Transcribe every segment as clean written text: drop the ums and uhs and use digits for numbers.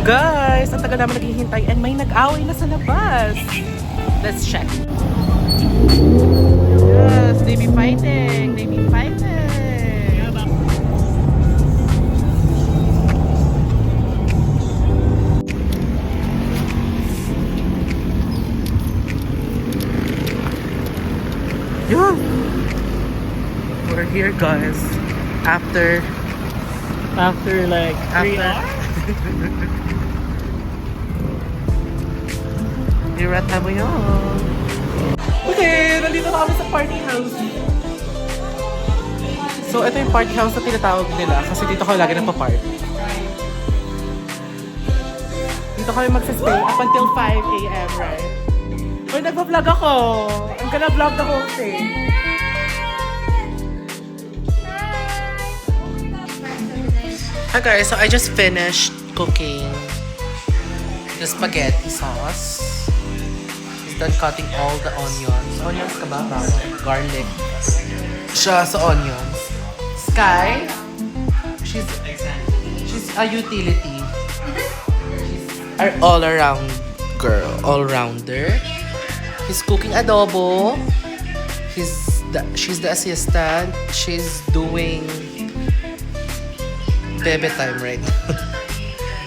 Guys, ang tagal naman naghihintay and may nag-away na sa labas. Let's check. Yes, they be fighting. They be fighting. Yeah. We're here, guys. After like 3 hours? Hirata mo yun. Okay, nandito na kami sa party house. So, ito yung party house na tinatawag nila kasi dito kami lagi nagpa-park. Dito kami magsistay up until 5 a.m. right? Uy, nagpa-vlog ako. I'm gonna vlog the whole thing. Hi guys, so I just finished cooking the spaghetti sauce. He's done cutting all the onions. Onions ka ba? Garlic. Siya sa onions. Sky, she's a utility. She's an all-around girl, all-rounder. He's cooking adobo. She's the assistant. She's doing bebe time right now.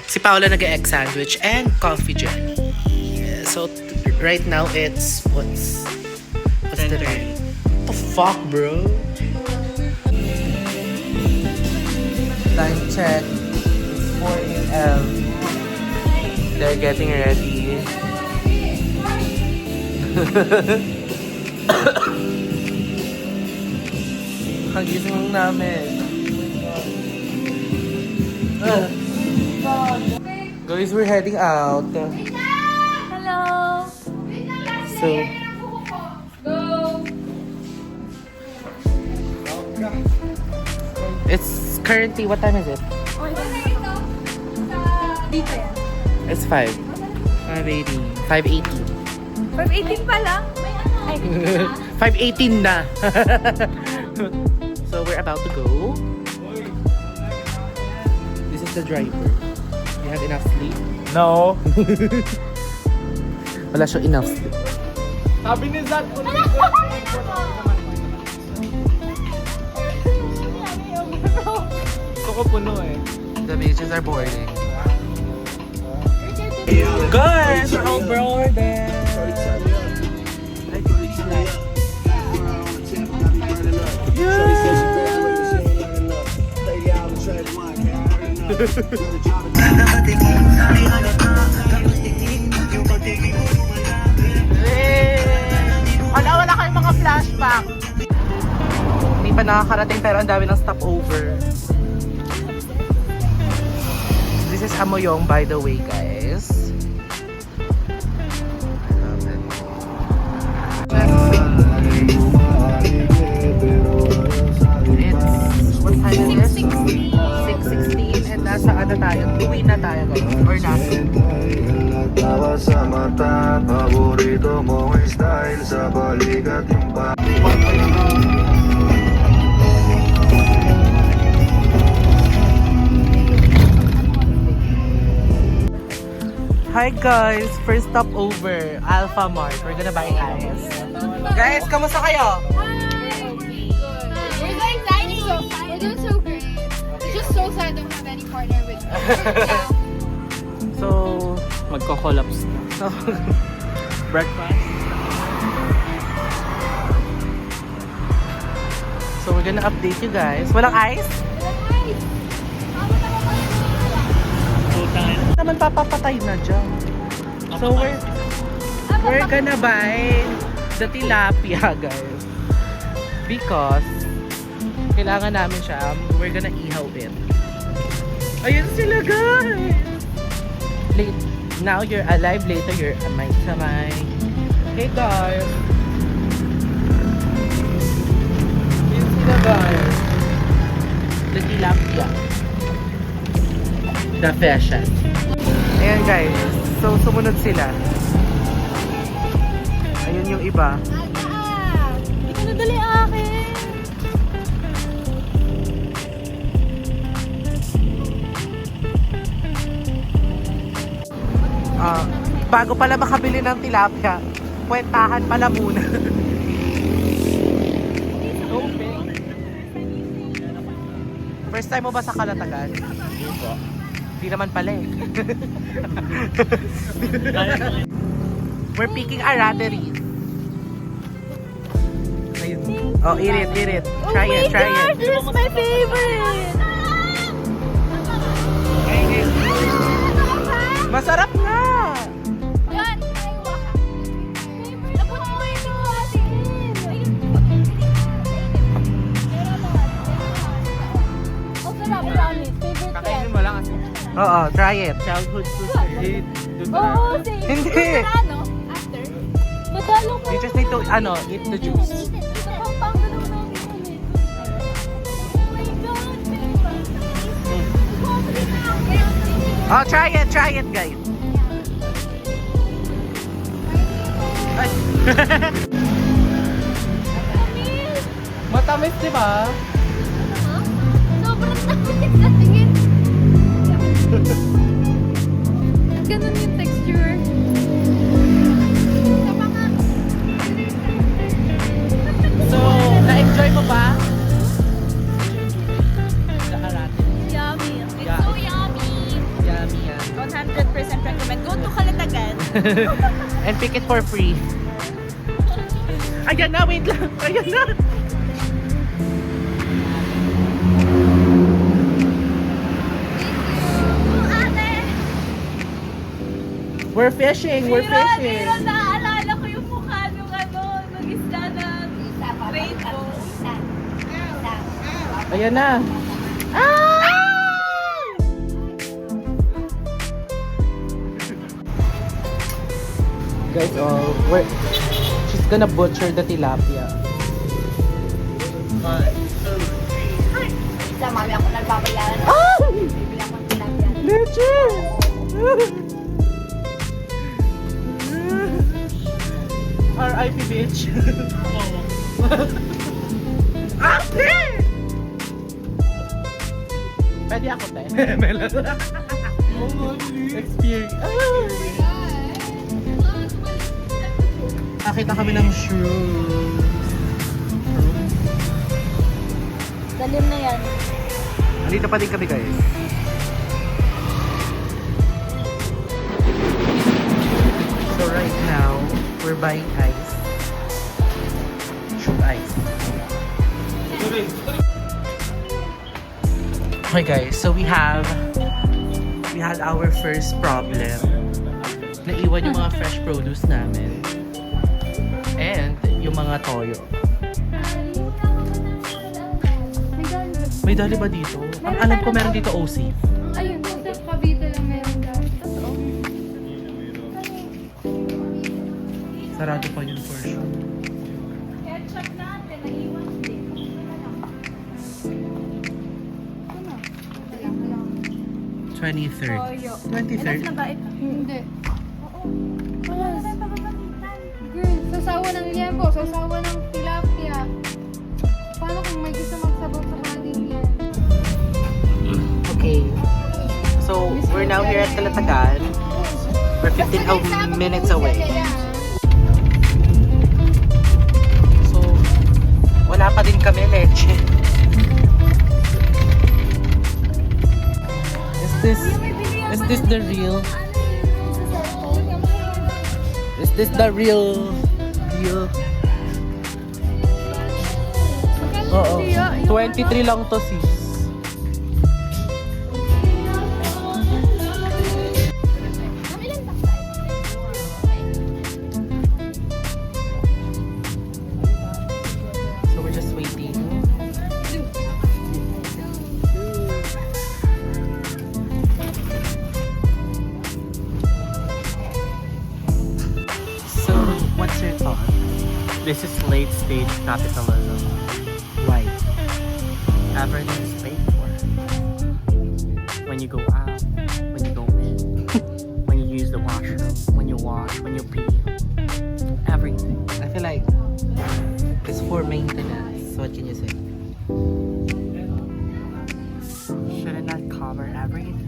Si Paula nag-egg sandwich and coffee dyan. Yeah, so right now it's what's the time? What the fuck, bro? Time check. It's 4 a.m. They're getting ready. Kagising namin. Guys, we're heading out. Hello! So, it's currently, what time is it? Dito yan. It's 5. 5:18. 5:18. 5:18 pa lang? Ay, 5:18 na. So, we're about to go. This is the driver. You have enough sleep? No. Wala siya enough sleep. Sabi ni Zat ko Gusto ko puno eh. The beaches are boarding. Guys, we're all boarded. Wala kayong mga flashback. Hindi pa nakakarating pero ang dami ng stopover. This is Amoyong, by the way, guys. It's, what time is it? 6:16 and nasa ano tayo? Uwi na tayo, guys. Or nasa? Tawa sa mata, paborito mo ang style sa balikat yung Hi guys! First stop over, Alpha Mart. We're gonna buy ice. Guys, kamusta kayo? we're so excited. We're doing so great. It's just so sad I don't have any partner with me. So, Magko-collapse na. so Breakfast? so we're gonna update you guys. Walang ice? Total. Naman papapatay na dyan. So we're gonna buy the tilapia, guys. Because kailangan namin siya. We're gonna ihaw it. Ayun sila, guys! Now you're alive, later you're samay. Hey, guys! Ayun sila, guys. The tilapia. The fashion. Ayan, guys. So, sumunod sila. Ayun yung iba. Ito na dali akin. bago pala makabili ng tilapia, kwentahan pala muna. First time mo ba sa Kalatagan? Hindi naman pala eh. We're picking a radery. Oh, eat it. Try it. This is my favorite! Masarap nga! Yan! Napot mo ito, ate! Oh, sarap, promise. Favorite Kakainin yan. mo lang kasi Oo, try it. childhood food sa hit. Oo, same. Hindi. Ano? After? Madalo ko. You just need to, eat the juice. Ito pang pangalaw namin ulit. Oh my God, babe. Oh, try it, guys. Ay. Matamis, di ba? Sobrang tamis sa tingin. Ganun yung texture. Sa mga... So, na-enjoy mo ba? The arate. Yummy. It's Yeah. so yummy. Yummy yan. 100% recommend. Go to Kalatagan. And pick it for free. Ayan na, wait lang. Ayan na. We're fishing. Pero naaalala ko yung mukha nung nung isda na rainbow. Ayan na. Guys, she's gonna butcher the tilapia. Sa mami ako nagbabayaran. Bibili ako ng tilapia. Leche! R.I.P. bitch. Ate! Pwede ako, te. Experience. Nakita kami ng shrooms. Dalim na yan. Andito pa din kami, guys. So right now, we're buying ice. Shoot ice. Okay guys, so we had our first problem. Naiwan yung mga fresh produce namin. And yung mga toyo. May dali ba dito? Ang alam ko meron dito OC. Ayun, sa Cavite lang meron daw. Totoo. Sarado pa yun for sure. Ketchup natin, naiwan din. 23rd. Toyo. 23rd? ba ito? Hindi. Oo. Wala na tayong pagkakamitan. Girl, sasawa ng liempo, sasawa ng tilapia. Paano kung may gusto magsabaw sa kanin yan? Okay. So, we're now here at Kalatagan. We're 15 minutes away. So, wala pa din kami, leche. Is this the real? Is this the real? Oo. 23 lang to, sis. So we're just waiting. So, what's your thought? This is late stage capitalism. Why? Everything is paid for. When you go out, when you go in, when you use the washroom, when you wash, when you pee. Everything. I feel like it's for maintenance. What can you say? Shouldn't that cover everything?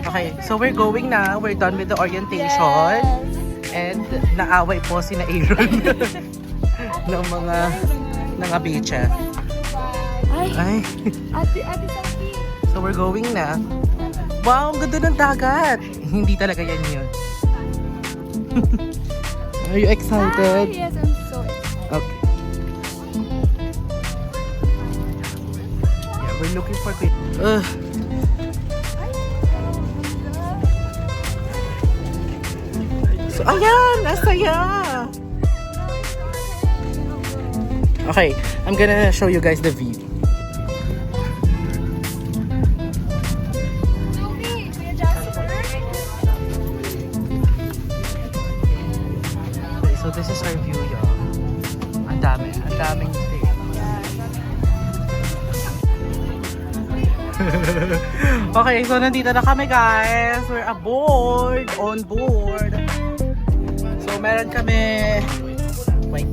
Okay, so we're going na. We're done with the orientation. And naaway po si na Aaron ng mga beaches. Ay. Ate Sophie. So we're going na. Wow, ang ganda ng dagat. Hindi talaga yan yun. Are you excited? Yes, I'm so excited. Okay. Yeah, we're looking for So, ayan! Asaya! Okay, I'm gonna show you guys the view. Sophie, Kuya Jasper. Okay, so this is our view, y'all. Ang daming thing. Okay, so nandito na kami, guys. We're on board. So meron kami, wait.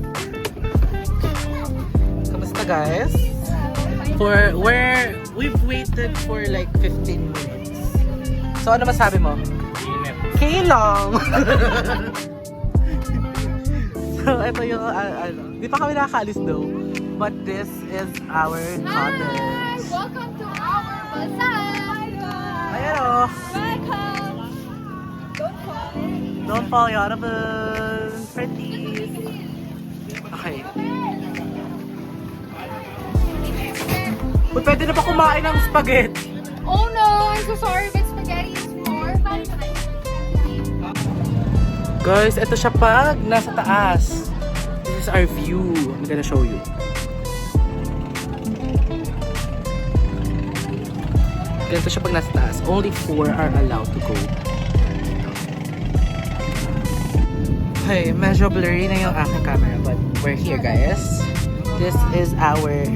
Kamusta, guys? We've waited for like 15 minutes. So ano masabi mo? Kailong! So ito yung, di pa kami nakakaalis though. But this is our cottage. Welcome to our bazaar. Ayan o. Welcome. Don't fall. Don't fall out of the pretty. Okay. Uy, pwede na ba kumain ng spaghetti? Oh no, I'm so sorry, but spaghetti is more. Guys, ito siya pag nasa taas. This is our view. I'm gonna show you. Ganito siya pag nasa taas. Only 4 are allowed to go. Okay, medyo blurry na yung aking camera, but we're here, guys. This is our...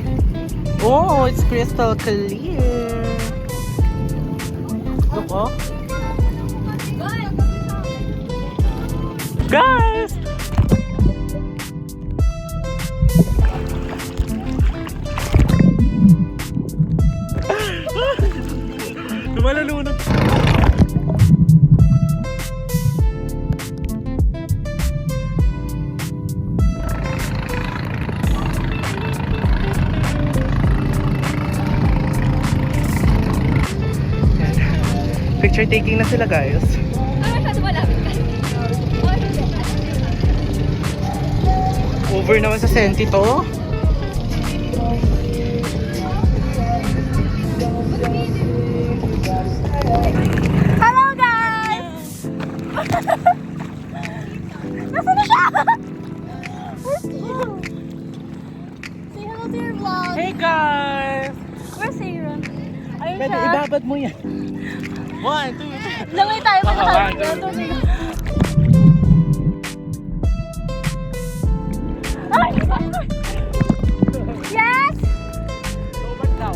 Oh, it's crystal clear. Look, oh. Guys! Lumalunod. Picture taking na sila, guys. Over naman sa senti to. Hello guys! Nasaan na siya? Where's you? Say hello to your vlog. Hey, guys! Where's Aaron? Ayun Pwede siya. ibabad mo yan. 1, 2, 3. Laway tayo pa One, tayo. two, Yes! Lobat daw.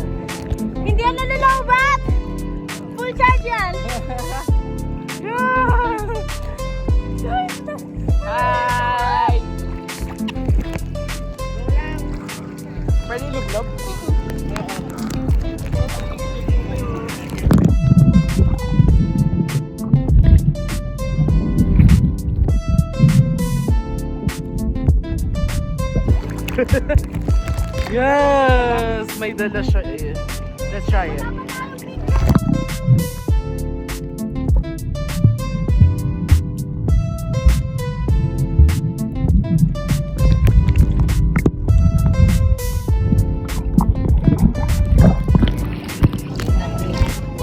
Hindi yan nalalabat! Full charge yan! Hi! Pwede ilublob? Yes! May dala siya eh. Let's try it.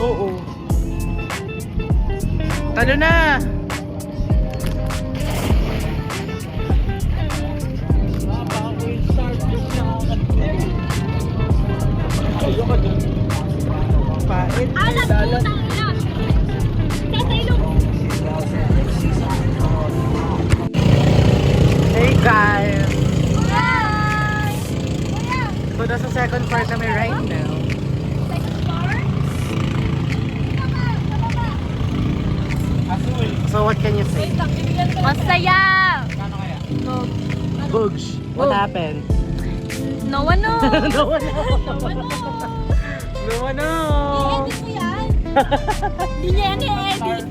Oo. Talo na! Pait. Dalan. Hey guys! So nasa second part kami right now. So what can you say? Masaya! Bugs, what happened? No one knows. No one knows. No one knows. I-edit mo yan. Hindi niya yan i-edit.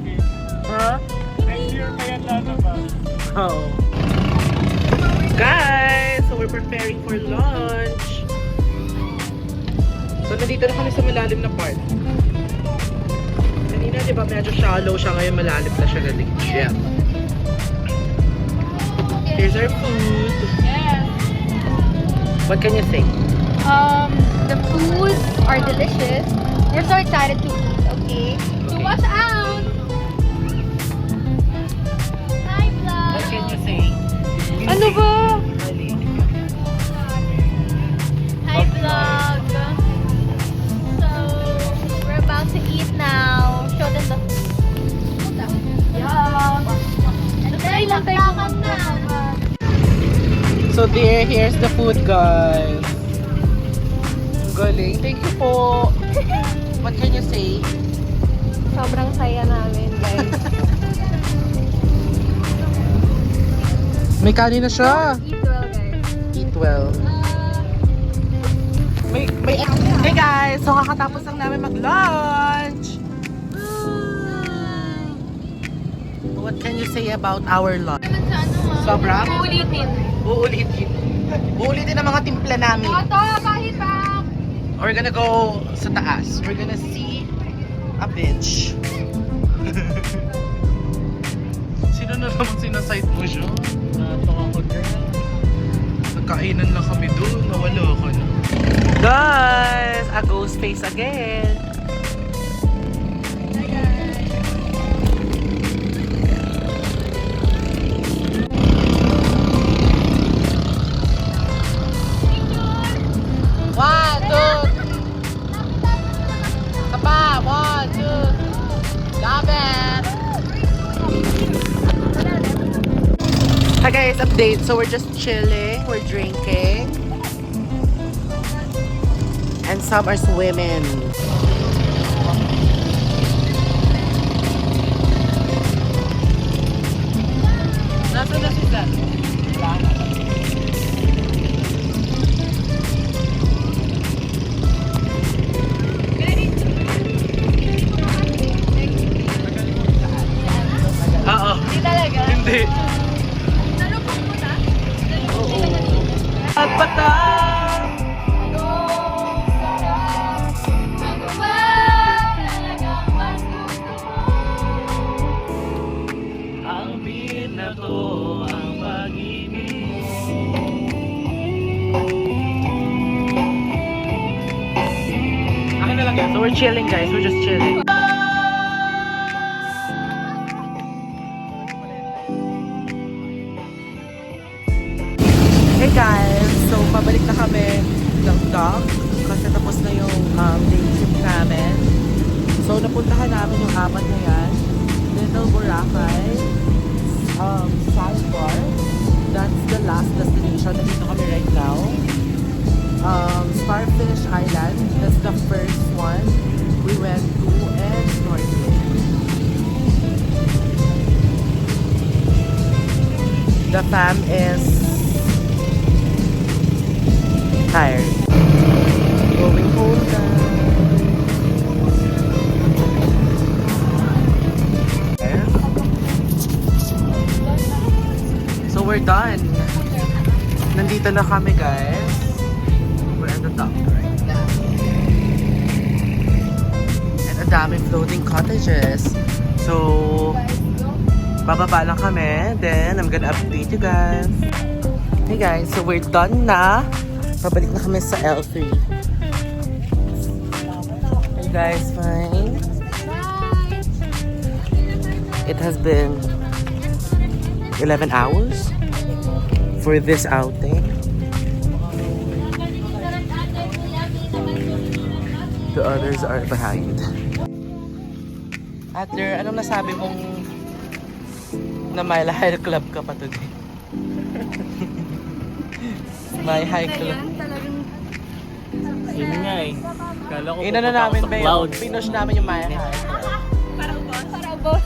Huh? Next year pa yan lalabas. Oh. Guys, so we're preparing for lunch. So nandito na kami sa malalim na part. Kanina, di ba, medyo shallow siya, ngayon malalim na siya galing gym. Here's our food. Yes. What can you say? The foods are delicious. We're so excited to eat, okay? So Okay. watch out! Hi, vlog! What can you say? Ano ba? Mali. Hi, vlog! So, we're about to eat now. Show them the food. Yeah! Ay, lantakan na! So there, here's the food, guys. Ang galing. Thank you po. What can you say? Sobrang saya namin, guys. May kanin na siya. Eat well, guys. Eat well. Hey guys, so kakatapos lang namin mag-lunch. What can you say about our lunch? Sobra? Uulitin. Uulitin. Uulitin ang mga timpla namin. Toto, kahit pa! We're gonna go sa taas. We're gonna see a beach. Sino na naman sinasite mo siya? Natok ako girl. Nagkainan lang kami doon. Nawala ka na. Guys! A ghost face again. One, two, Kapa, 1, 2, love it! Hi guys, update. So we're just chilling, we're drinking. And some are swimming. Nasaan na si Dan? Wala na. Oo. Hindi talaga. Hindi. Nalupong mo na? Oo. At bata! Ang binato ang pag-ibig. Akin na lang yan. So we're chilling guys. We're just chilling. Hey guys! So pabalik na kami ng dock kasi tapos na yung day trip namin. So napuntahan namin yung apat na yan. Little Boracay, Sandbar. That's the last destination. Nandito kami right now. Starfish Island. That's the first one we went to, and snorkeling. The fam is tired. Going home na. So we're done. Nandito na kami guys. We're at the dock right now. And ang daming floating cottages. So bababa lang kami. Then I'm gonna update you guys. Hey guys, so we're done na. Pabalik na kami sa L3. Hey guys, fine. Bye! It has been 11 hours for this outing. The others are behind. Adler, anong nasabi mong na Mile High Club ka pa today? Mile High Club. Yun nga eh. Kala ko Ina na pupunta ako namin sa ba yun? clouds. Pinush namin yung Mile High Club. Para boss.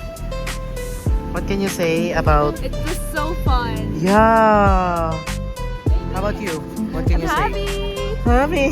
What can you say about... It was so fun. Yeah! How about you? What can you say? Happy! Happy!